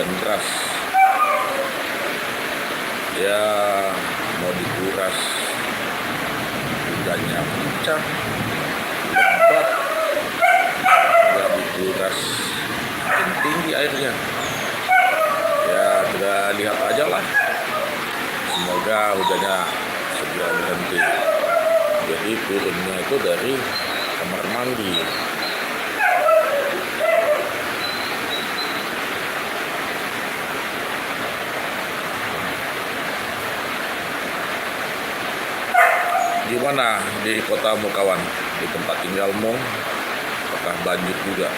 hujan deras. Ya mau dikuras, hujannya kencang, lebat, nggak dikuras makin tinggi airnya. Ya kita lihat aja lah. Semoga hujannya segera berhenti. Jadi turunnya itu dari kamar mandi. Gimana di kotamu kawan? Di tempat tinggalmu apakah banjir juga?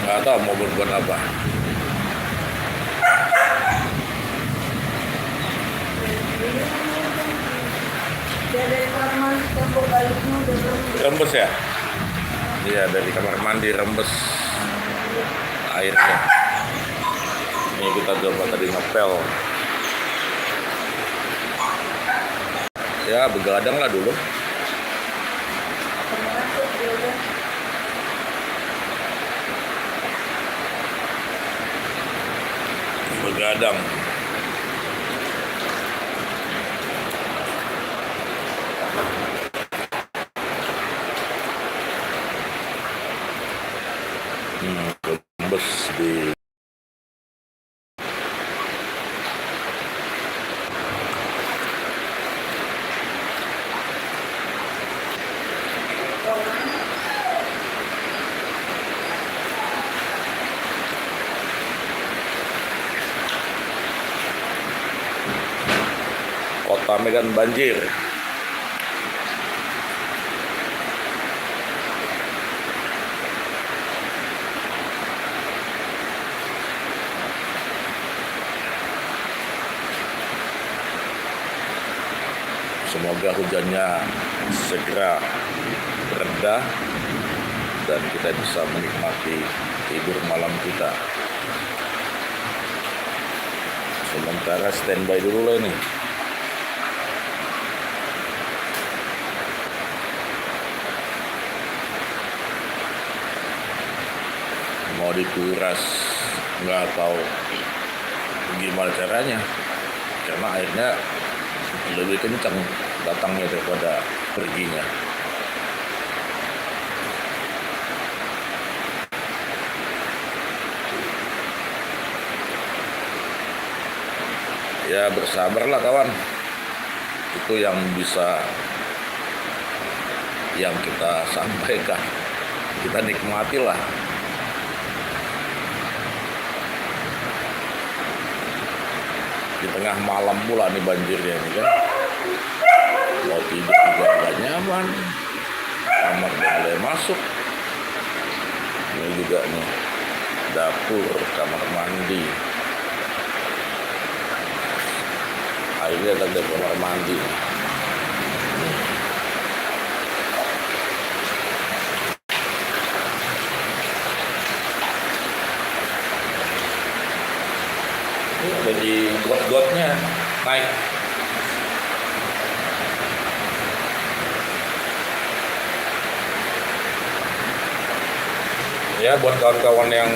Nggak tahu mau berbuat apa. Rembes ya? Iya, dari kamar mandi rembes airnya. Ini kita coba tadi ngepel. Ya begadang lah dulu. Begadang. Rembes di Kota Medan banjir. Semoga hujannya segera reda dan kita bisa menikmati tidur malam kita. Sementara standby dulu lah ini. Mau dikuras nggak tahu gimana caranya, karena airnya lebih kencang datangnya daripada perginya. Ya bersabarlah kawan, itu yang bisa yang kita sampaikan, kita nikmatilah. Di tengah malam pula nih banjirnya ini kan, mau tidur juga nggak nyaman, kamar nggak boleh masuk. Ini juga nih dapur, kamar mandi, airnya datang dari kamar mandi. Jadi got-gotnya naik. Ya buat kawan-kawan yang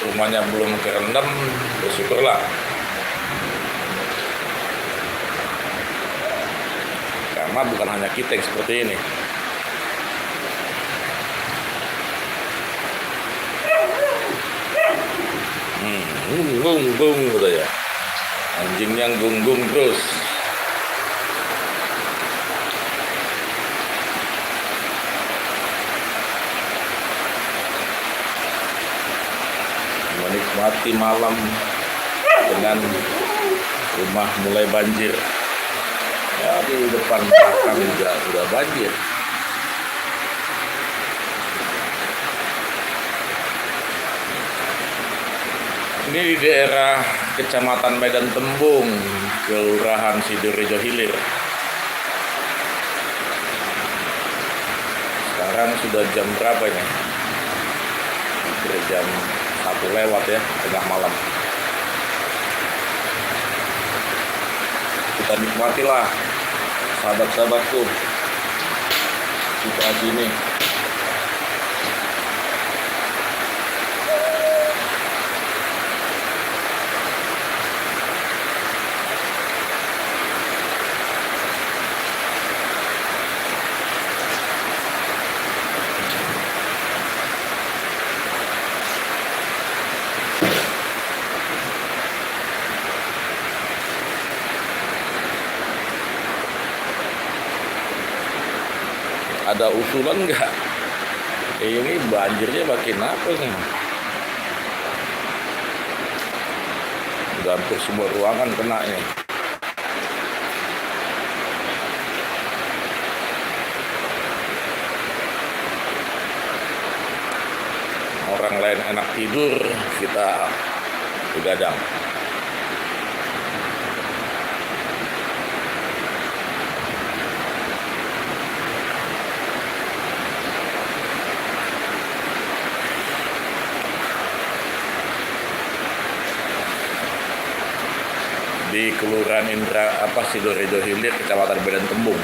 rumahnya belum kerendam, bersyukurlah. Karena bukan hanya kita yang seperti ini. Gung gitu ya, anjingnya gung terus. Menikmati malam dengan rumah mulai banjir. Ya di depan belakang juga sudah banjir. Ini di daerah Kecamatan Medan Tembung, Kelurahan Sidorejo Hilir. Sekarang sudah jam berapa ini? Jam 1 lewat ya, tengah malam. Kita nikmatilah sahabat-sahabatku situasi ini. Ada usulan nggak? Ini banjirnya makin apa nih? Udah hampir semua ruangan kena nih. Orang lain enak tidur, kita begadang. Di Kelurahan Sidorejo Hilir, Kecamatan Medan Tembung.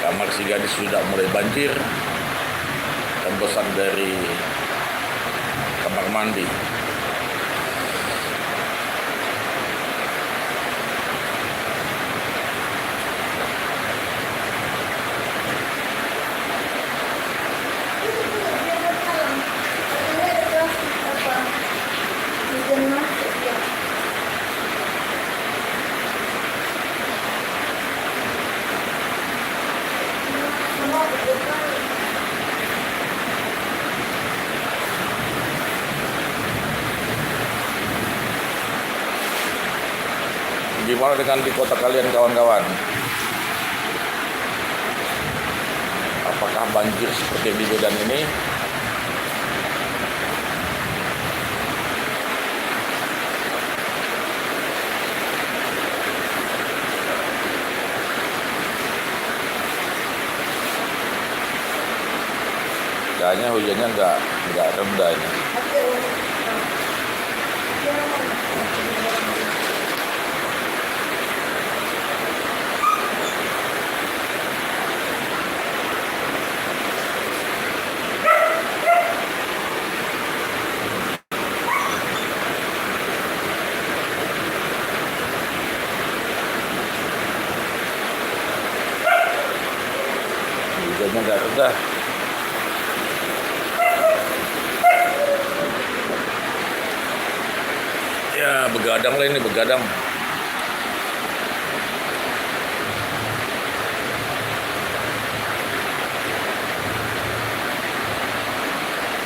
Kamar si gadis sudah mulai banjir, tembusan dari kamar mandi. Gimana dengan di kota kalian, kawan-kawan? Apakah banjir seperti di Medan ini? Kayaknya hujannya nggak reda ini. Hujannya nggak reda. Ya, begadang lah ini, begadang.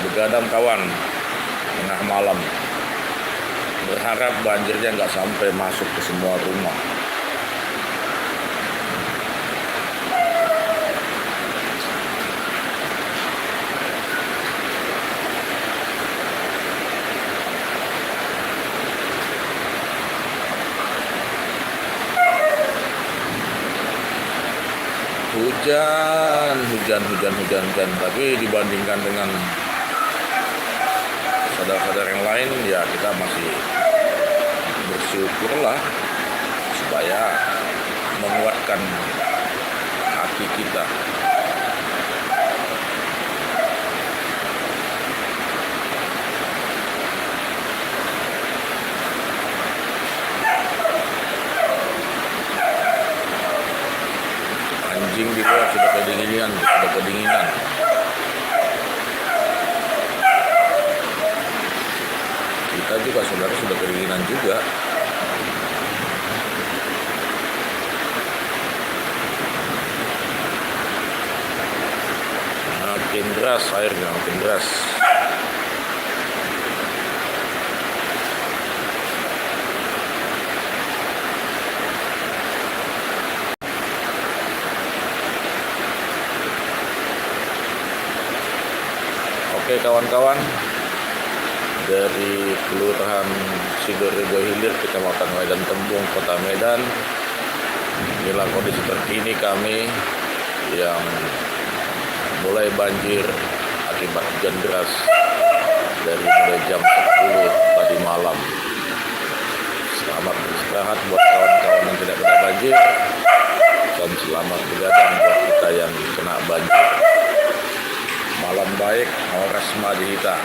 Begadang kawan, tengah malam. Berharap banjirnya nggak sampai masuk ke semua rumah. Hujan. Tapi dibandingkan dengan saudara-saudara yang lain, ya kita masih bersyukurlah supaya menguatkan hati kita. Anjing di luar sudah kedinginan. Kita juga saudara sudah kedinginan juga. Makin deras airnya, makin deras. Oke kawan-kawan, dari Kelurahan Sidorejo Hilir, Kecamatan Medan Tembung, Kota Medan, inilah kondisi terkini kami yang mulai banjir akibat hujan deras dari mulai jam 10 tadi malam. Selamat beristirahat buat kawan-kawan yang tidak kena banjir, dan selamat begadang buat kita yang kena banjir. Malam baik, Horas Madihita.